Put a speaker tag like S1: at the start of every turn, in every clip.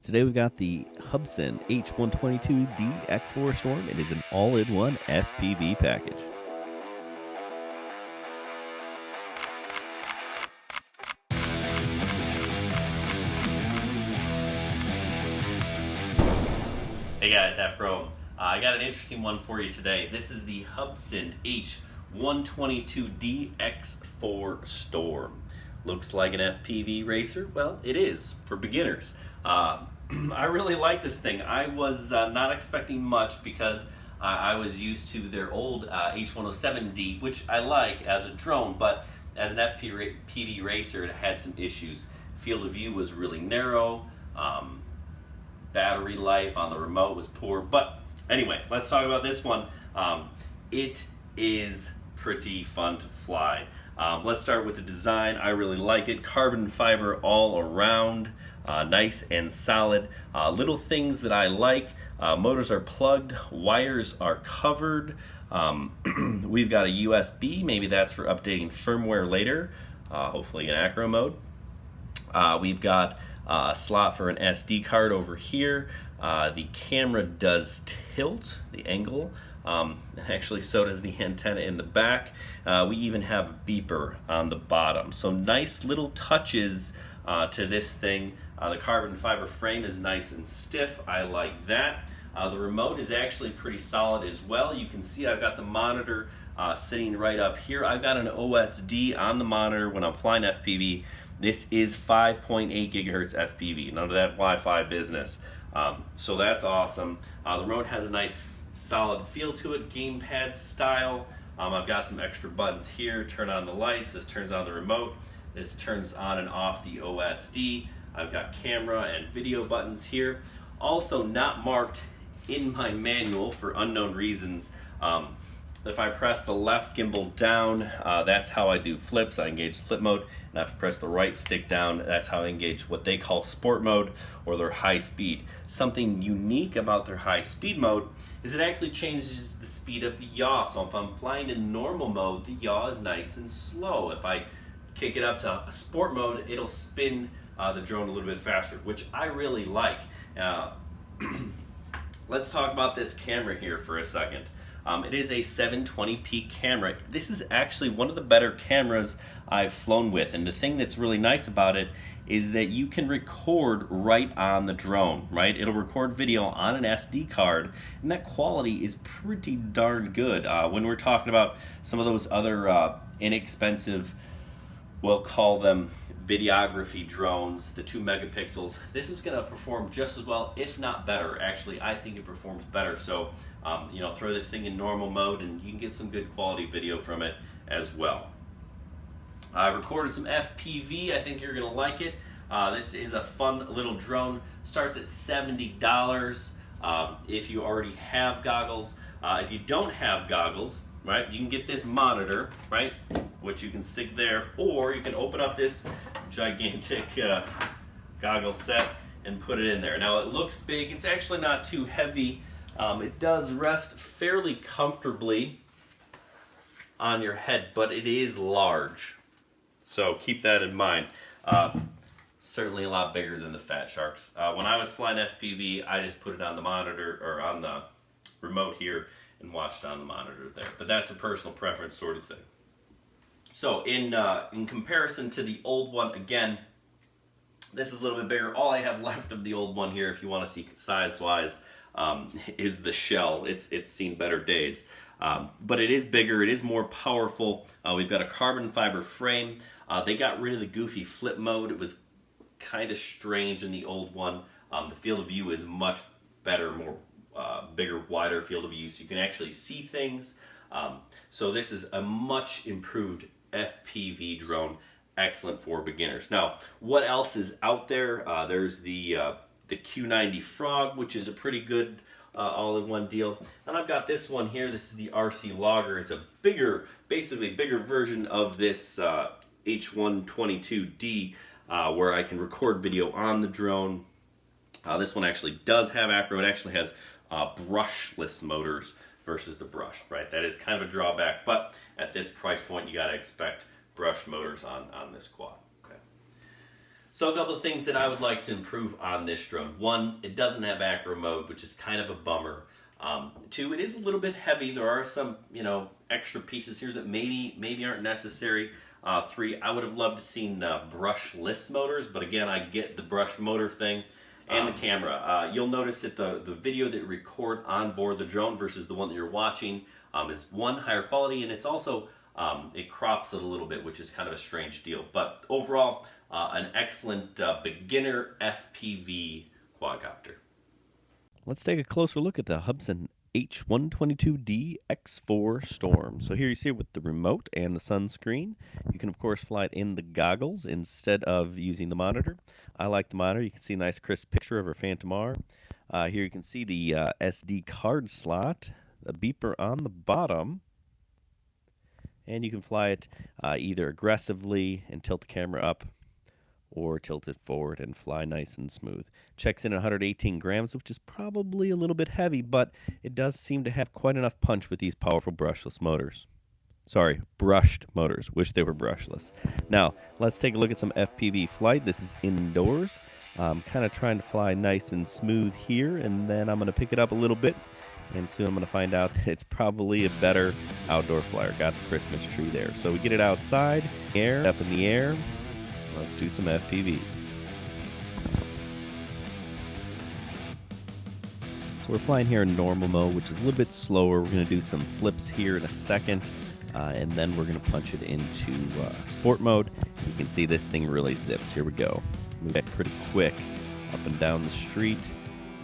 S1: Today we've got the Hubsan H122D X4 Storm. It is an all-in-one FPV package.
S2: Hey guys, Half-Chrome. I got an interesting one for you today. This is the Hubsan H122D X4 Storm. Looks like an FPV racer. Well, it is for beginners. I really like this thing. I was not expecting much because I was used to their old H107D, which I like as a drone, but as an FPV racer, it had some issues. Field of view was really narrow. Battery life on the remote was poor, but anyway, let's talk about this one. It is pretty fun to fly. Let's start with the design. I really like it. Carbon fiber all around, nice and solid. Little things that I like, motors are plugged, wires are covered. We've got a USB, maybe that's for updating firmware later, hopefully in acro mode. We've got a slot for an SD card over here. The camera does tilt, the angle, and actually so does the antenna in the back. We even have a beeper on the bottom. So nice little touches to this thing. The carbon fiber frame is nice and stiff. I like that. The remote is actually pretty solid as well. You can see I've got the monitor sitting right up here. I've got an OSD on the monitor when I'm flying FPV. This is 5.8 gigahertz FPV, none of that Wi-Fi business. So that's awesome. The remote has a nice solid feel to it, gamepad style. I've got some extra buttons here. Turn on the lights. This turns on the remote. This turns on and off the OSD. I've got camera and video buttons here. Also not marked in my manual for unknown reasons. If I press the left gimbal down, that's how I do flips. I engage flip mode, and if I press the right stick down, that's how I engage what they call sport mode or their high speed. Something unique about their high speed mode is it actually changes the speed of the yaw. So if I'm flying in normal mode, the yaw is nice and slow. If I kick it up to sport mode, it'll spin the drone a little bit faster, which I really like. Let's talk about this camera here for a second. It is a 720p camera. This is actually one of the better cameras I've flown with, and the thing that's really nice about it is that you can record right on the drone, right? It'll record video on an SD card, and that quality is pretty darn good. When we're talking about some of those other inexpensive, we'll call them videography drones, the 2 megapixels, this is going to perform just as well, if not better. Actually, I think it performs better. So, throw this thing in normal mode and you can get some good quality video from it as well. I recorded some FPV. I think you're going to like it. This is a fun little drone. Starts at $70 if you already have goggles. If you don't have goggles, right, you can get this monitor, right, which you can stick there, or you can open up this gigantic goggle set and put it in there. Now it looks big, it's actually not too heavy. It does rest fairly comfortably on your head, but it is large. So keep that in mind. Certainly a lot bigger than the Fat Sharks. When I was flying FPV, I just put it on the monitor, or on the remote here, and watched on the monitor there. But that's a personal preference sort of thing. So in comparison to the old one, again, this is a little bit bigger. All I have left of the old one here, if you want to see size-wise, is the shell. It's seen better days. But it is bigger, it is more powerful. We've got a carbon fiber frame. They got rid of the goofy flip mode. It was kind of strange in the old one. The field of view is much better, more bigger, wider field of view, so you can actually see things. So this is a much improved FPV drone, excellent for beginners. Now, what else is out there? There's the Q90 Frog, which is a pretty good all-in-one deal. And I've got this one here. This is the RC Logger. It's a bigger, basically bigger version of this H122D, where I can record video on the drone. This one actually does have acro. It actually has brushless motors versus the brush, right? That is kind of a drawback, but at this price point, you got to expect brush motors on this quad. Okay. So a couple of things that I would like to improve on this drone. One, it doesn't have acro mode, which is kind of a bummer. Two, it is a little bit heavy. There are some, extra pieces here that maybe aren't necessary. Three, I would have loved to seen brushless motors, but again, I get the brushed motor thing. And the camera. You'll notice that the video that you record on board the drone versus the one that you're watching is one, higher quality, and it's also, it crops it a little bit, which is kind of a strange deal. But overall, an excellent beginner FPV quadcopter.
S1: Let's take a closer look at the Hubsan H122D X4 Storm. So here you see it with the remote and the sunscreen. You can of course fly it in the goggles instead of using the monitor. I like the monitor. You can see a nice crisp picture of our Phantom R. Here you can see the SD card slot, the beeper on the bottom, and you can fly it either aggressively and tilt the camera up, or tilt it forward and fly nice and smooth. Checks in at 118 grams, which is probably a little bit heavy, but it does seem to have quite enough punch with these powerful brushless motors. Sorry, brushed motors. Wish they were brushless. Now, let's take a look at some FPV flight. This is indoors. I'm kind of trying to fly nice and smooth here, and then I'm going to pick it up a little bit, and soon I'm going to find out that it's probably a better outdoor flyer. Got the Christmas tree there. So we get it outside, air, up in the air. Let's do some FPV. So we're flying here in normal mode, which is a little bit slower. We're going to do some flips here in a second, and then we're going to punch it into sport mode. You can see this thing really zips. Here we go. Move it pretty quick up and down the street.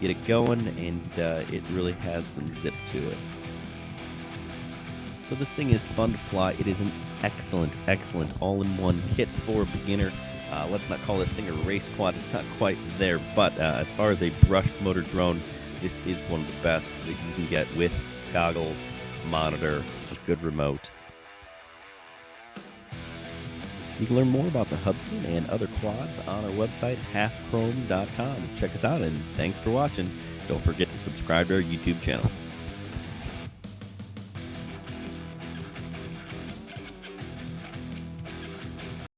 S1: Get it going, and it really has some zip to it. So this thing is fun to fly. It is an excellent all-in-one kit for a beginner. Let's not call this thing a race quad. It's not quite there, but as far as a brushed motor drone, this is one of the best that you can get with goggles, monitor, a good remote. You can learn more about the Hubsan and other quads on our website, halfchrome.com. Check us out, and thanks for watching. Don't forget to subscribe to our YouTube channel.